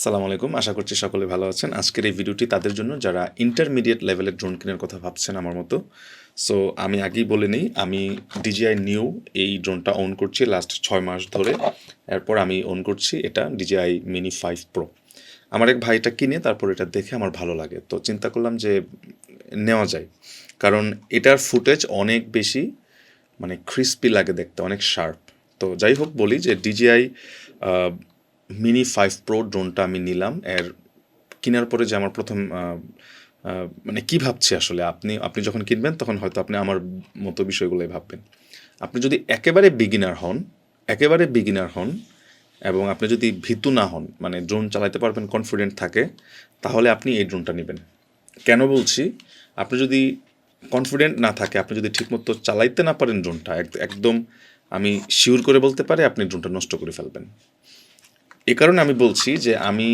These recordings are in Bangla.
সালাম আলাইকুম, আশা করছি সকলে ভালো আছেন। আজকের এই ভিডিওটি তাদের জন্য যারা ইন্টারমিডিয়েট লেভেলের ড্রোন কেনার কথা ভাবছেন আমার মতো। সো আমি আগেই বলে নিই, আমি DJI নিউ এই ড্রোনটা ওন করছি লাস্ট 6 মাস ধরে। এরপর আমি ওন করছি এটা DJI মিনি 5 প্রো। আমার এক ভাই এটা কিনে তারপর এটা দেখে আমার ভালো লাগে, তো চিন্তা করলাম যে নেওয়া যায়, কারণ এটার ফুটেজ অনেক বেশি মানে ক্রিস্পি লাগে দেখতে, অনেক শার্প। তো যাই হোক, বলি যে DJI মিনি 5 প্রো ড্রোনটা আমি নিলাম। এর কেনার পরে যে আমার প্রথম মানে কী ভাবছি আসলে, আপনি আপনি যখন কিনবেন তখন হয়তো আপনি আমার মতো বিষয়গুলোই ভাববেন। আপনি যদি একেবারে বিগিনার হন এবং আপনি যদি ভীতু না হন, মানে ড্রোন চালাতে পারবেন, কনফিডেন্ট থাকে, তাহলে আপনি এই ড্রোনটা নেবেন। কেন বলছি? আপনি যদি কনফিডেন্ট না থাকে, আপনি যদি ঠিকমতো চালাইতে না পারেন ড্রোনটা, একদম আমি শিওর করে বলতে পারি আপনি ড্রোনটা নষ্ট করে ফেলবেন। এ কারণে আমি বলছি যে আমি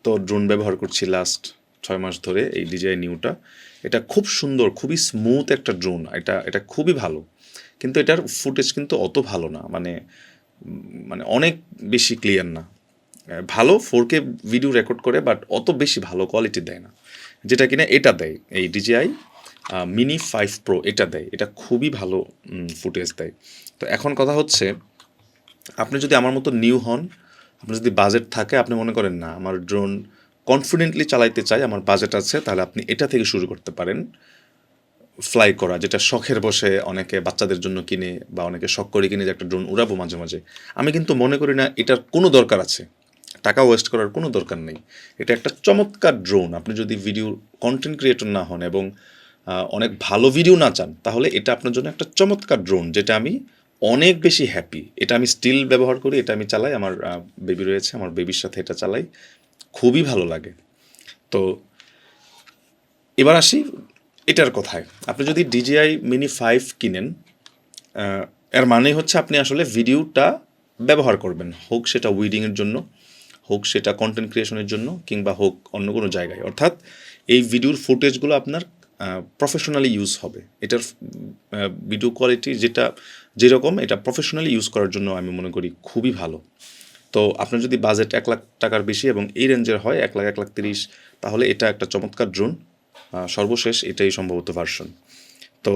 তো ড্রোন ব্যবহার করছি লাস্ট 6 মাস ধরে, এই DJI নিউটা। এটা খুব সুন্দর, খুবই স্মুথ একটা ড্রোন, এটা এটা খুবই ভালো। কিন্তু এটার ফুটেজ কিন্তু অত ভালো না, মানে মানে অনেক বেশি ক্লিয়ার না। ভালো 4K ভিডিও রেকর্ড করে, বাট অত বেশি ভালো কোয়ালিটি দেয় না, যেটা কিনা এটা দেয়। এই DJI মিনি 5 প্রো এটা দেয়, এটা খুবই ভালো ফুটেজ দেয়। তো এখন কথা হচ্ছে, আপনি যদি আমার মতো নিউ হন, আপনার যদি বাজেট থাকে, আপনি মনে করেন না আমার ড্রোন কনফিডেন্টলি চালাইতে চাই, আমার বাজেট আছে, তাহলে আপনি এটা থেকে শুরু করতে পারেন ফ্লাই করা, যেটা শখের বসে অনেকে বাচ্চাদের জন্য কিনে বা অনেকে শখ করে কিনে যে একটা ড্রোন উড়াবো মাঝে মাঝে। আমি কিন্তু মনে করি না এটার কোনো দরকার আছে, টাকা ওয়েস্ট করার কোনো দরকার নেই। এটা একটা চমৎকার ড্রোন। আপনি যদি ভিডিও কন্টেন্ট ক্রিয়েটর না হন এবং অনেক ভালো ভিডিও না চান, তাহলে এটা আপনার জন্য একটা চমৎকার ড্রোন, যেটা আমি অনেক বেশি হ্যাপি। এটা আমি স্টিল ব্যবহার করি, এটা আমি চালাই, আমার বেবি রয়েছে, আমার বেবির সাথে এটা চালাই, খুবই ভালো লাগে। তো এবার আসি এটার কথায়। আপনি যদি DJI মিনি 5 কিনেন, এর মানেই হচ্ছে আপনি আসলে ভিডিওটা ব্যবহার করবেন, হোক সেটা উইডিংয়ের জন্য, হোক সেটা কন্টেন্ট ক্রিয়েশনের জন্য, কিংবা হোক অন্য কোনো জায়গায়। অর্থাৎ এই ভিডিওর ফুটেজগুলো আপনার প্রফেশনালি ইউজ হবে। এটার ভিডিও কোয়ালিটি যেরকম, এটা প্রফেশনালি ইউজ করার জন্য আমি মনে করি খুবই ভালো। তো আপনার যদি বাজেট 1 লাখ টাকার বেশি এবং এই রেঞ্জের হয় 1 লাখ 1 লাখ 30, তাহলে এটা একটা চমৎকার ড্রোন। সর্বশেষ এটাই সম্ভবত ভার্সন। তো